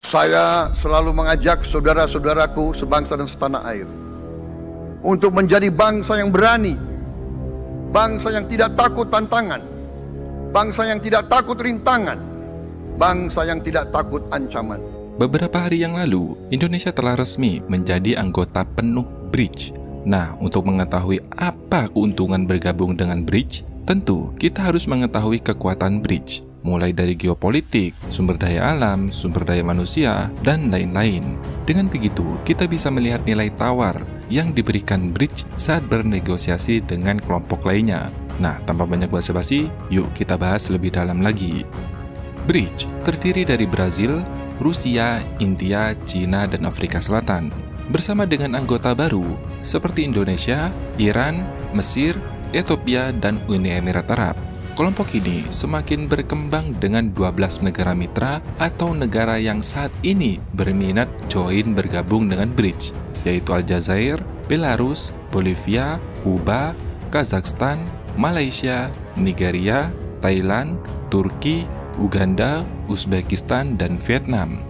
Saya selalu mengajak saudara-saudaraku sebangsa dan setanah air untuk menjadi bangsa yang berani, bangsa yang tidak takut tantangan, bangsa yang tidak takut rintangan, bangsa yang tidak takut ancaman. Beberapa hari yang lalu, Indonesia telah resmi menjadi anggota penuh BRICS. Nah, untuk mengetahui apa keuntungan bergabung dengan BRICS, tentu kita harus mengetahui kekuatan BRICS, mulai dari geopolitik, sumber daya alam, sumber daya manusia, dan lain-lain. Dengan begitu, kita bisa melihat nilai tawar yang diberikan BRICS saat bernegosiasi dengan kelompok lainnya. Nah, tanpa banyak basa-basi, yuk kita bahas lebih dalam lagi. BRICS terdiri dari Brazil, Rusia, India, Cina, dan Afrika Selatan. Bersama dengan anggota baru seperti Indonesia, Iran, Mesir, Ethiopia, dan Uni Emirat Arab. Kelompok ini semakin berkembang dengan 12 negara mitra atau negara yang saat ini berminat join bergabung dengan BRICS, yaitu Aljazair, Belarus, Bolivia, Kuba, Kazakhstan, Malaysia, Nigeria, Thailand, Turki, Uganda, Uzbekistan, dan Vietnam.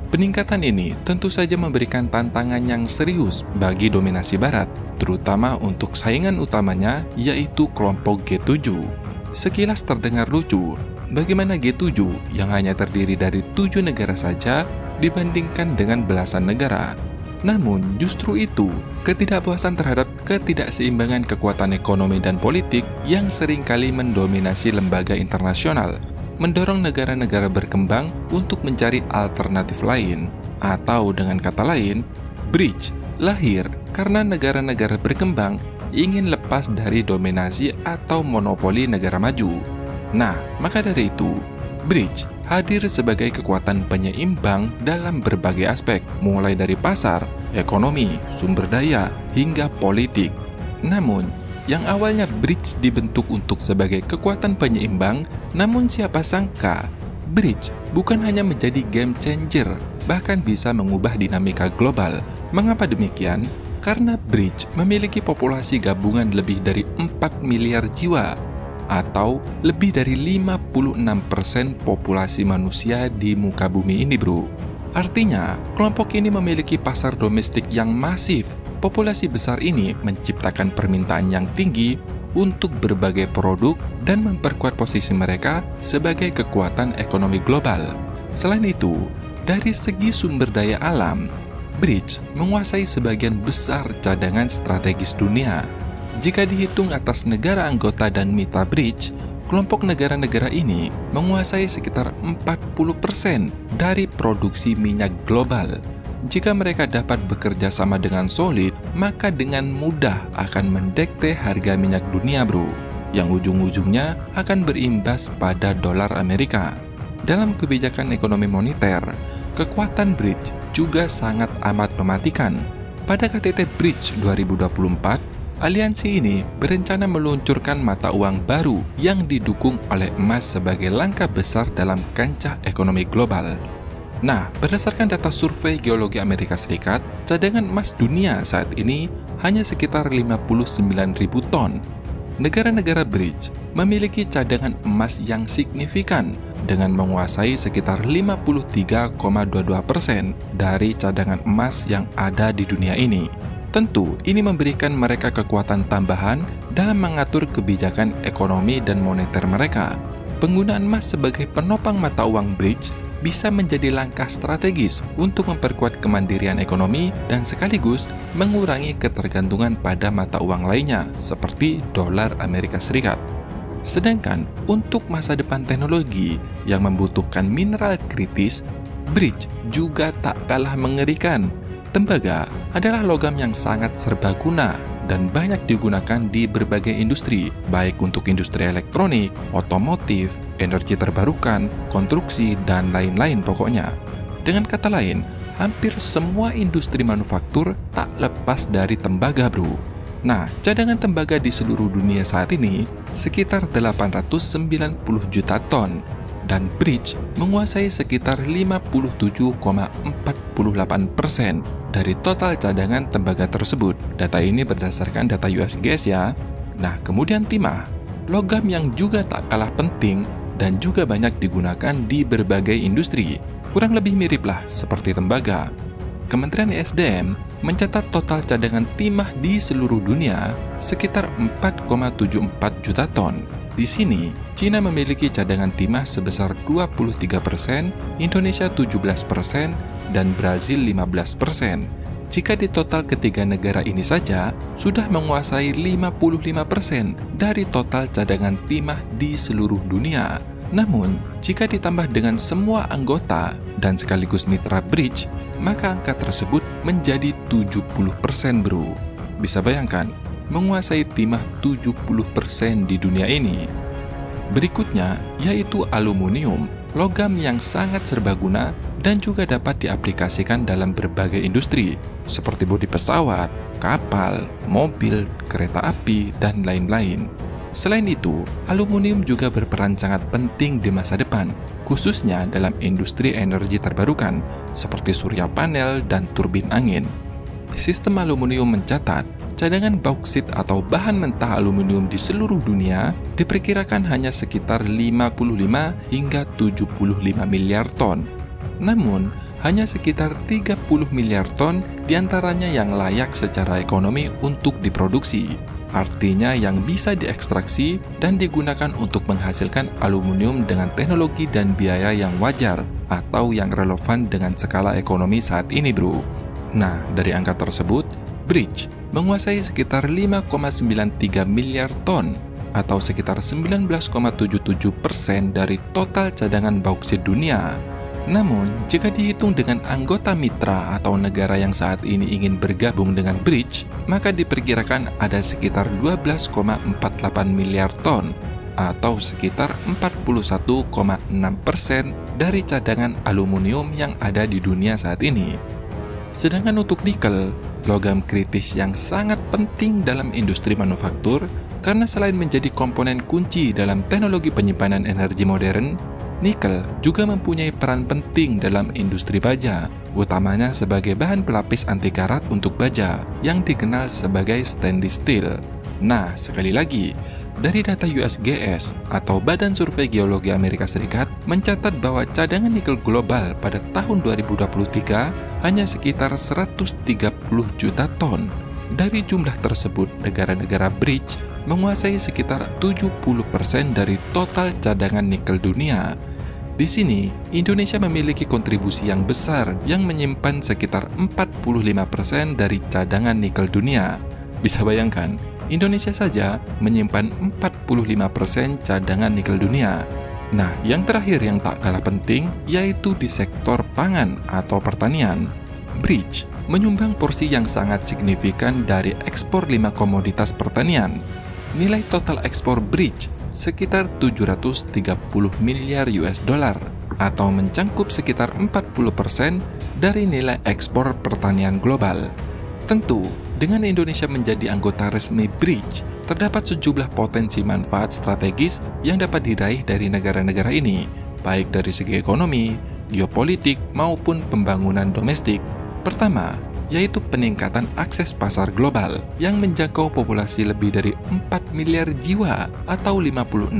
Peningkatan ini tentu saja memberikan tantangan yang serius bagi dominasi Barat, terutama untuk saingan utamanya yaitu kelompok G7. Sekilas terdengar lucu, bagaimana G7 yang hanya terdiri dari 7 negara saja dibandingkan dengan belasan negara. Namun justru itu, ketidakpuasan terhadap ketidakseimbangan kekuatan ekonomi dan politik yang seringkali mendominasi lembaga internasional mendorong negara-negara berkembang untuk mencari alternatif lain. Atau dengan kata lain, BRICS lahir karena negara-negara berkembang ingin lepas dari dominasi atau monopoli negara maju. Nah, maka dari itu, BRICS hadir sebagai kekuatan penyeimbang dalam berbagai aspek, mulai dari pasar, ekonomi, sumber daya, hingga politik. Namun, yang awalnya BRICS dibentuk untuk sebagai kekuatan penyeimbang, namun siapa sangka BRICS bukan hanya menjadi game changer, bahkan bisa mengubah dinamika global. Mengapa demikian? Karena BRICS memiliki populasi gabungan lebih dari 4 miliar jiwa, atau lebih dari 56% populasi manusia di muka bumi ini, bro. Artinya, kelompok ini memiliki pasar domestik yang masif. Populasi besar ini menciptakan permintaan yang tinggi untuk berbagai produk dan memperkuat posisi mereka sebagai kekuatan ekonomi global. Selain itu, dari segi sumber daya alam, BRICS menguasai sebagian besar cadangan strategis dunia. Jika dihitung atas negara anggota dan mitra BRICS, kelompok negara-negara ini menguasai sekitar 40% dari produksi minyak global. Jika mereka dapat bekerja sama dengan solid, maka dengan mudah akan mendekte harga minyak dunia, bro, yang ujung-ujungnya akan berimbas pada dolar Amerika. Dalam kebijakan ekonomi moneter, kekuatan BRICS juga sangat amat mematikan. Pada KTT BRICS 2024, aliansi ini berencana meluncurkan mata uang baru yang didukung oleh emas sebagai langkah besar dalam kancah ekonomi global. Nah, berdasarkan data survei geologi Amerika Serikat, cadangan emas dunia saat ini hanya sekitar 59.000 ton. Negara-negara BRICS memiliki cadangan emas yang signifikan dengan menguasai sekitar 53,22% dari cadangan emas yang ada di dunia ini. Tentu, ini memberikan mereka kekuatan tambahan dalam mengatur kebijakan ekonomi dan moneter mereka. Penggunaan emas sebagai penopang mata uang BRICS bisa menjadi langkah strategis untuk memperkuat kemandirian ekonomi dan sekaligus mengurangi ketergantungan pada mata uang lainnya seperti dolar Amerika Serikat. Sedangkan untuk masa depan teknologi yang membutuhkan mineral kritis, BRICS juga tak kalah mengerikan. Tembaga adalah logam yang sangat serbaguna dan banyak digunakan di berbagai industri, baik untuk industri elektronik, otomotif, energi terbarukan, konstruksi, dan lain-lain pokoknya. Dengan kata lain, hampir semua industri manufaktur tak lepas dari tembaga, bro. Nah, cadangan tembaga di seluruh dunia saat ini sekitar 890 juta ton, dan BRICS menguasai sekitar 57,48% dari total cadangan tembaga tersebut. Data ini berdasarkan data USGS ya. Nah, kemudian timah, logam yang juga tak kalah penting dan juga banyak digunakan di berbagai industri. Kurang lebih miriplah seperti tembaga. Kementerian ESDM mencatat total cadangan timah di seluruh dunia sekitar 4,74 juta ton. Di sini, Cina memiliki cadangan timah sebesar 23%, Indonesia 17%, dan Brazil 15%. Jika di total ketiga negara ini saja, sudah menguasai 55% dari total cadangan timah di seluruh dunia. Namun, jika ditambah dengan semua anggota dan sekaligus mitra BRICS, maka angka tersebut menjadi 70%, bro. Bisa bayangkan, menguasai timah 70% di dunia ini. Berikutnya, yaitu aluminium, logam yang sangat serbaguna dan juga dapat diaplikasikan dalam berbagai industri, seperti bodi pesawat, kapal, mobil, kereta api, dan lain-lain. Selain itu, aluminium juga berperan sangat penting di masa depan, khususnya dalam industri energi terbarukan, seperti surya panel dan turbin angin. Sistem aluminium mencatat, cadangan bauksit atau bahan mentah aluminium di seluruh dunia diperkirakan hanya sekitar 55 hingga 75 miliar ton. Namun, hanya sekitar 30 miliar ton diantaranya yang layak secara ekonomi untuk diproduksi. Artinya yang bisa diekstraksi dan digunakan untuk menghasilkan aluminium dengan teknologi dan biaya yang wajar atau yang relevan dengan skala ekonomi saat ini, bro. Nah, dari angka tersebut, BRICS menguasai sekitar 5,93 miliar ton atau sekitar 19,77% dari total cadangan bauksit dunia. Namun, jika dihitung dengan anggota mitra atau negara yang saat ini ingin bergabung dengan BRICS, maka diperkirakan ada sekitar 12,48 miliar ton atau sekitar 41,6% dari cadangan aluminium yang ada di dunia saat ini. Sedangkan untuk nikel, logam kritis yang sangat penting dalam industri manufaktur, karena selain menjadi komponen kunci dalam teknologi penyimpanan energi modern, nikel juga mempunyai peran penting dalam industri baja, utamanya sebagai bahan pelapis anti karat untuk baja yang dikenal sebagai stainless steel. Nah, sekali lagi, dari data USGS atau Badan Survei Geologi Amerika Serikat mencatat bahwa cadangan nikel global pada tahun 2023 hanya sekitar 130 juta ton. Dari jumlah tersebut, negara-negara BRICS menguasai sekitar 70% dari total cadangan nikel dunia. Di sini, Indonesia memiliki kontribusi yang besar yang menyimpan sekitar 45% dari cadangan nikel dunia. Bisa bayangkan, Indonesia saja menyimpan 45% cadangan nikel dunia. Nah, yang terakhir yang tak kalah penting yaitu di sektor pangan atau pertanian. BRICS menyumbang porsi yang sangat signifikan dari ekspor 5 komoditas pertanian. Nilai total ekspor BRICS sekitar 730 miliar US dollar atau mencangkup sekitar 40% dari nilai ekspor pertanian global. Tentu, dengan Indonesia menjadi anggota resmi BRICS, terdapat sejumlah potensi manfaat strategis yang dapat diraih dari negara-negara ini, baik dari segi ekonomi, geopolitik, maupun pembangunan domestik. Pertama, yaitu peningkatan akses pasar global yang menjangkau populasi lebih dari 4 miliar jiwa atau 56%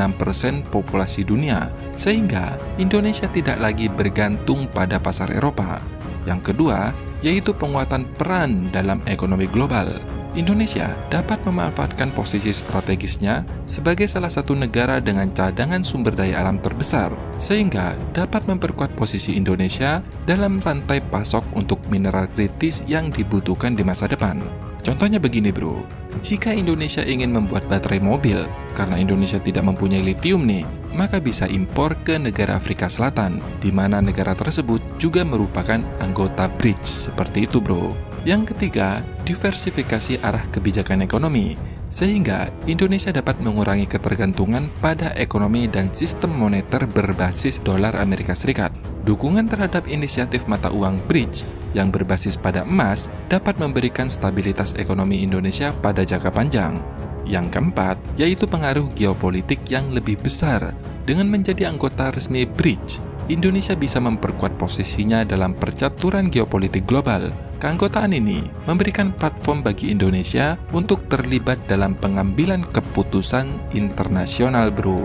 populasi dunia, sehingga Indonesia tidak lagi bergantung pada pasar Eropa. Yang kedua, yaitu penguatan peran dalam ekonomi global. Indonesia dapat memanfaatkan posisi strategisnya sebagai salah satu negara dengan cadangan sumber daya alam terbesar, sehingga dapat memperkuat posisi Indonesia dalam rantai pasok untuk mineral kritis yang dibutuhkan di masa depan. Contohnya begini, bro. Jika Indonesia ingin membuat baterai mobil, karena Indonesia tidak mempunyai litium nih, maka bisa impor ke negara Afrika Selatan, di mana negara tersebut juga merupakan anggota BRICS. Seperti itu, bro. Yang ketiga, diversifikasi arah kebijakan ekonomi, sehingga Indonesia dapat mengurangi ketergantungan pada ekonomi dan sistem moneter berbasis dolar Amerika Serikat. Dukungan terhadap inisiatif mata uang BRICS yang berbasis pada emas dapat memberikan stabilitas ekonomi Indonesia pada jangka panjang. Yang keempat, yaitu pengaruh geopolitik yang lebih besar. Dengan menjadi anggota resmi BRICS, Indonesia bisa memperkuat posisinya dalam percaturan geopolitik global. Keanggotaan ini memberikan platform bagi Indonesia untuk terlibat dalam pengambilan keputusan internasional, bro.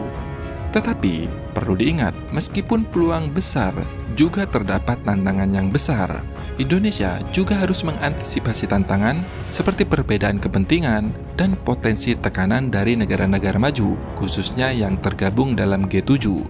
Tetapi, perlu diingat, meskipun peluang besar juga terdapat tantangan yang besar. Indonesia juga harus mengantisipasi tantangan seperti perbedaan kepentingan dan potensi tekanan dari negara-negara maju, khususnya yang tergabung dalam G7.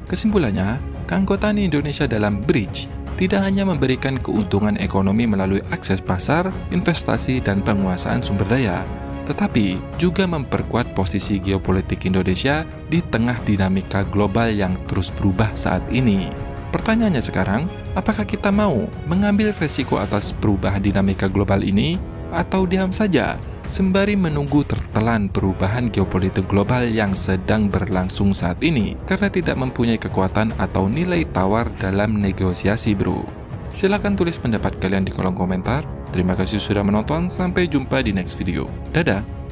Kesimpulannya, keanggotaan Indonesia dalam BRICS tidak hanya memberikan keuntungan ekonomi melalui akses pasar, investasi, dan penguasaan sumber daya, tetapi juga memperkuat posisi geopolitik Indonesia di tengah dinamika global yang terus berubah saat ini. Pertanyaannya sekarang, apakah kita mau mengambil resiko atas perubahan dinamika global ini, atau diam saja sembari menunggu tertelan perubahan geopolitik global yang sedang berlangsung saat ini karena tidak mempunyai kekuatan atau nilai tawar dalam negosiasi, bro? Silahkan tulis pendapat kalian di kolom komentar. Terima kasih sudah menonton, sampai jumpa di next video. Dadah!